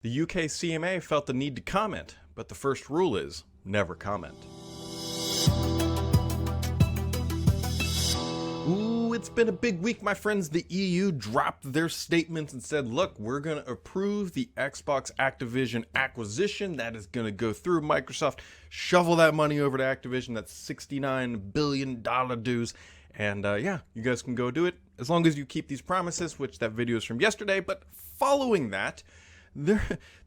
The UK CMA felt the need to comment, but the first rule is never comment. Ooh, it's been a big week, my friends. The EU dropped their statements and said, look, we're going to approve the Xbox Activision acquisition. That is going to go through. Microsoft shovel that money over to Activision. That's $69 billion dues. And yeah, you guys can go do it as long as you keep these promises, which that video is from yesterday. But following that, the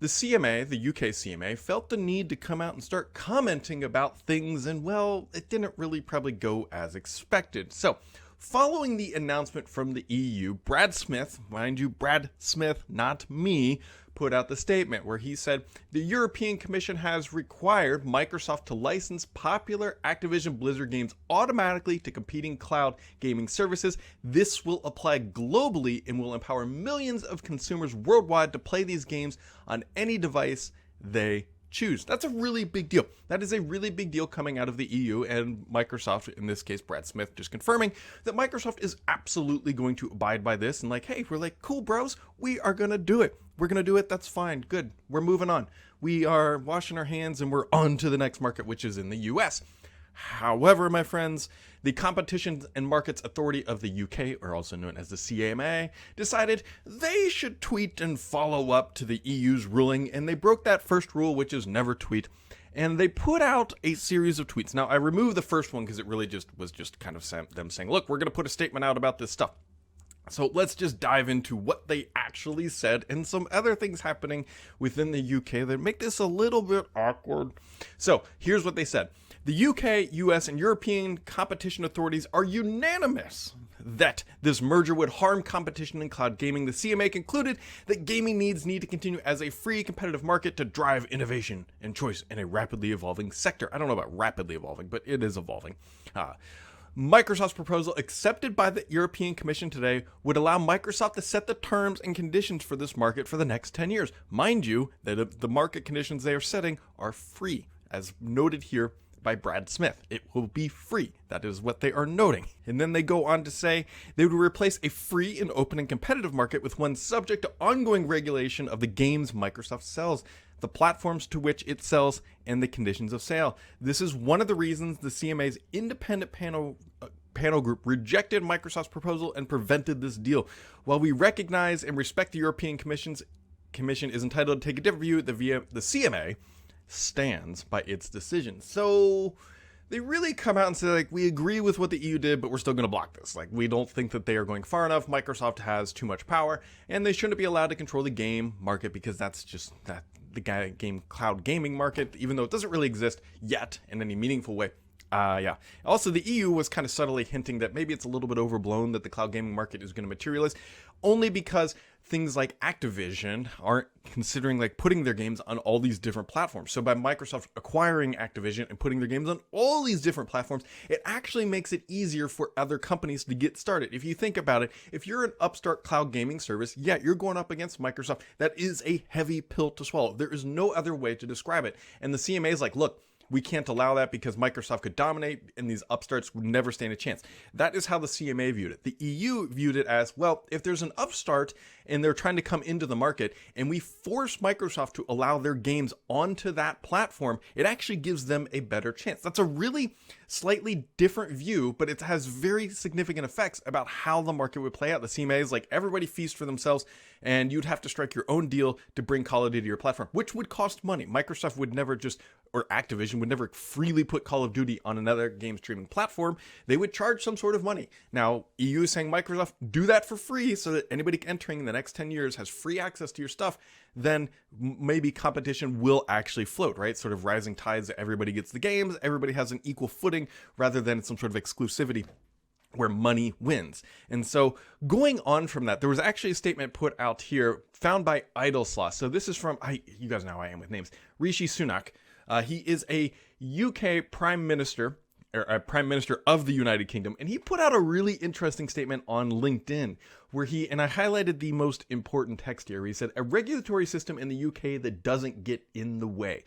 CMA, the UK CMA, felt the need to come out and start commenting about things, and well, it didn't really probably go as expected. So, following the announcement from the EU, Brad Smith, mind you, Brad Smith, not me, put out the statement where he said, the European Commission has required Microsoft to license popular Activision Blizzard games automatically to competing cloud gaming services. This will apply globally and will empower millions of consumers worldwide to play these games on any device they choose. That's a really big deal. That is a really big deal coming out of the EU and Microsoft, in this case Brad Smith, just confirming that Microsoft is absolutely going to abide by this and like, hey, we're like, cool bros, we are going to do it. We're going to do it. That's fine. Good. We're moving on. We are washing our hands and we're on to the next market, which is in the US. However, my friends, the Competition and Markets Authority of the UK, or also known as the CMA, decided they should tweet and follow up to the EU's ruling, and they broke that first rule, which is never tweet, and they put out a series of tweets. Now, I removed the first one because it really was kind of them saying, look, we're going to put a statement out about this stuff. So let's just dive into what they actually said and some other things happening within the UK that make this a little bit awkward. So here's what they said. The UK, US, and European competition authorities are unanimous that this merger would harm competition in cloud gaming. The CMA concluded that gaming need to continue as a free competitive market to drive innovation and choice in a rapidly evolving sector. I don't know about rapidly evolving, but it is evolving. Microsoft's proposal, accepted by the European Commission today, would allow Microsoft to set the terms and conditions for this market for the next 10 years. Mind you, that the market conditions they are setting are free, as noted here by Brad Smith. It will be free. That is what they are noting. And then they go on to say they would replace a free and open and competitive market with one subject to ongoing regulation of the games Microsoft sells, the platforms to which it sells, and the conditions of sale. This is one of the reasons the CMA's independent panel group rejected Microsoft's proposal and prevented this deal. While we recognize and respect the European Commission is entitled to take a different view, the CMA stands by its decision. So they really come out and say, like, we agree with what the EU did, but we're still going to block this. Like, we don't think that they are going far enough. Microsoft has too much power, and they shouldn't be allowed to control the game market because that's just the cloud gaming market, even though it doesn't really exist yet in any meaningful way. Yeah. Also, the EU was kind of subtly hinting that maybe it's a little bit overblown that the cloud gaming market is going to materialize, only because things like Activision aren't considering like putting their games on all these different platforms. So by Microsoft acquiring Activision and putting their games on all these different platforms, it actually makes it easier for other companies to get started. If you think about it, if you're an upstart cloud gaming service, yeah, you're going up against Microsoft. That is a heavy pill to swallow. There is no other way to describe it. And the CMA is like, look, we can't allow that because Microsoft could dominate and these upstarts would never stand a chance. That is how the CMA viewed it. The EU viewed it as, well, if there's an upstart and they're trying to come into the market and we force Microsoft to allow their games onto that platform, it actually gives them a better chance. That's a really slightly different view, but it has very significant effects about how the market would play out. The CMA is like, everybody feast for themselves and you'd have to strike your own deal to bring Call of Duty to your platform, which would cost money. Microsoft would never or Activision would never freely put Call of Duty on another game streaming platform. They would charge some sort of money. Now, EU is saying, Microsoft, do that for free so that anybody entering in the next 10 years has free access to your stuff. Then maybe competition will actually float, right? Sort of rising tides, everybody gets the games, everybody has an equal footing rather than some sort of exclusivity where money wins. And so going on from that, there was actually a statement put out here found by Idle Sloth. So this is from, you guys know how I am with names, Rishi Sunak. He is a UK Prime Minister, or a Prime Minister of the United Kingdom, and he put out a really interesting statement on LinkedIn where and I highlighted the most important text here, he said, a regulatory system in the UK that doesn't get in the way.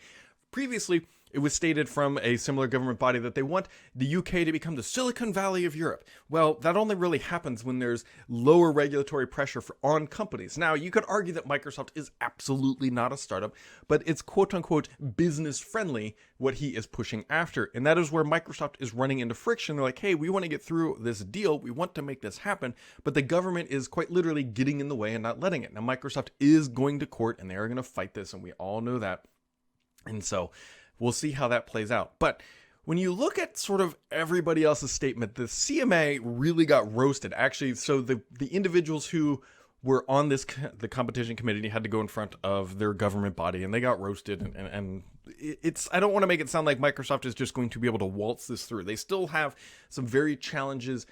Previously, it was stated from a similar government body that they want the UK to become the Silicon Valley of Europe. Well, that only really happens when there's lower regulatory pressure on companies. Now, you could argue that Microsoft is absolutely not a startup, but it's quote-unquote business friendly, what he is pushing after. And that is where Microsoft is running into friction. They're like, hey, we want to get through this deal. We want to make this happen. But the government is quite literally getting in the way and not letting it. Now, Microsoft is going to court and they are going to fight this. And we all know that. And so we'll see how that plays out. But when you look at sort of everybody else's statement, the CMA really got roasted. Actually, so the individuals who were on the competition committee had to go in front of their government body, and they got roasted. And it's, I don't want to make it sound like Microsoft is just going to be able to waltz this through. They still have some big challenges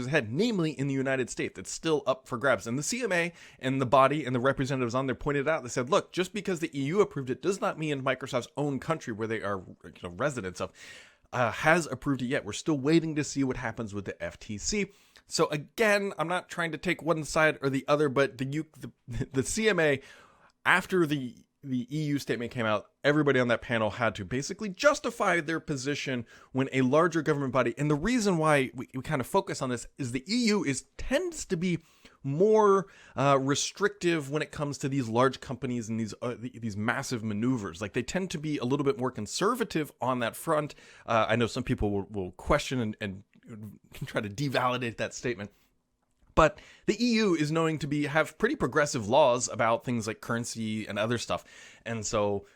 ahead, namely in the United States. It's still up for grabs. And the CMA and the body and the representatives on there pointed out, they said, look, just because the EU approved it does not mean Microsoft's own country, where they are residents of, has approved it yet. We're still waiting to see what happens with the FTC. So again, I'm not trying to take one side or the other, but the CMA, after the EU statement came out, everybody on that panel had to basically justify their position when a larger government body, and the reason why we kind of focus on this is the EU tends to be more restrictive when it comes to these large companies and these massive maneuvers. Like, they tend to be a little bit more conservative on that front. I know some people will question and try to devalidate that statement. But the EU is known to have pretty progressive laws about things like currency and other stuff. And so,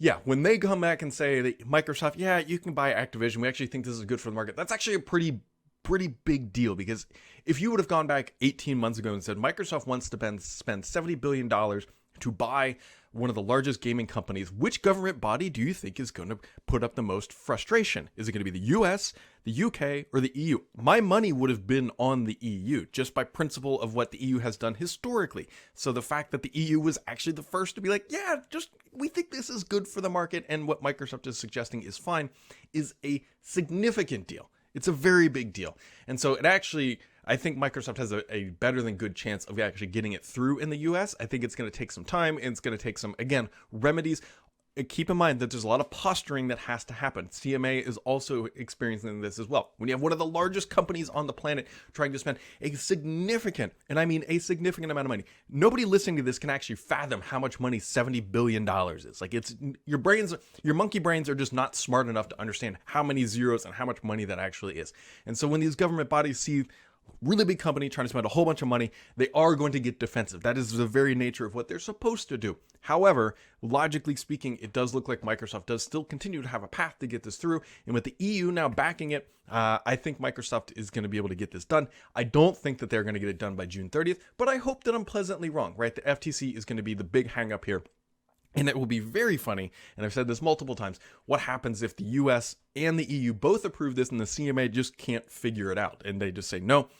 yeah, when they come back and say that Microsoft, yeah, you can buy Activision, we actually think this is good for the market, that's actually a pretty big deal. Because if you would have gone back 18 months ago and said Microsoft wants to spend $70 billion to buy one of the largest gaming companies, which government body do you think is going to put up the most frustration? Is it going to be the US, the UK, or the EU? My money would have been on the EU, just by principle of what the EU has done historically. So the fact that the EU was actually the first to be like, yeah, we think this is good for the market, and what Microsoft is suggesting is fine, is a significant deal. It's a very big deal. And so it actually, I think Microsoft has a better than good chance of actually getting it through in the US. I think it's going to take some time, and it's going to take some, again, remedies. Keep in mind that there's a lot of posturing that has to happen. CMA is also experiencing this as well. When you have one of the largest companies on the planet trying to spend a significant, and I mean a significant amount of money, nobody listening to this can actually fathom how much money $70 billion is. Like, it's your monkey brains are just not smart enough to understand how many zeros and how much money that actually is. And so when these government bodies see really big company trying to spend a whole bunch of money, they are going to get defensive. That is the very nature of what they're supposed to do. However, logically speaking, it does look like Microsoft does still continue to have a path to get this through. And with the EU now backing it, I think Microsoft is going to be able to get this done. I don't think that they're going to get it done by June 30th, but I hope that I'm pleasantly wrong, right? The FTC is going to be the big hang up here. And it will be very funny, and I've said this multiple times, what happens if the US and the EU both approve this and the CMA just can't figure it out, and they just say no.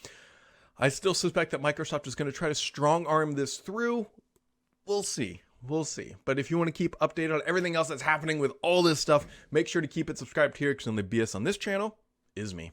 I still suspect that Microsoft is going to try to strong arm this through. We'll see. But if you want to keep updated on everything else that's happening with all this stuff, make sure to keep it subscribed here, because the only BS on this channel is me.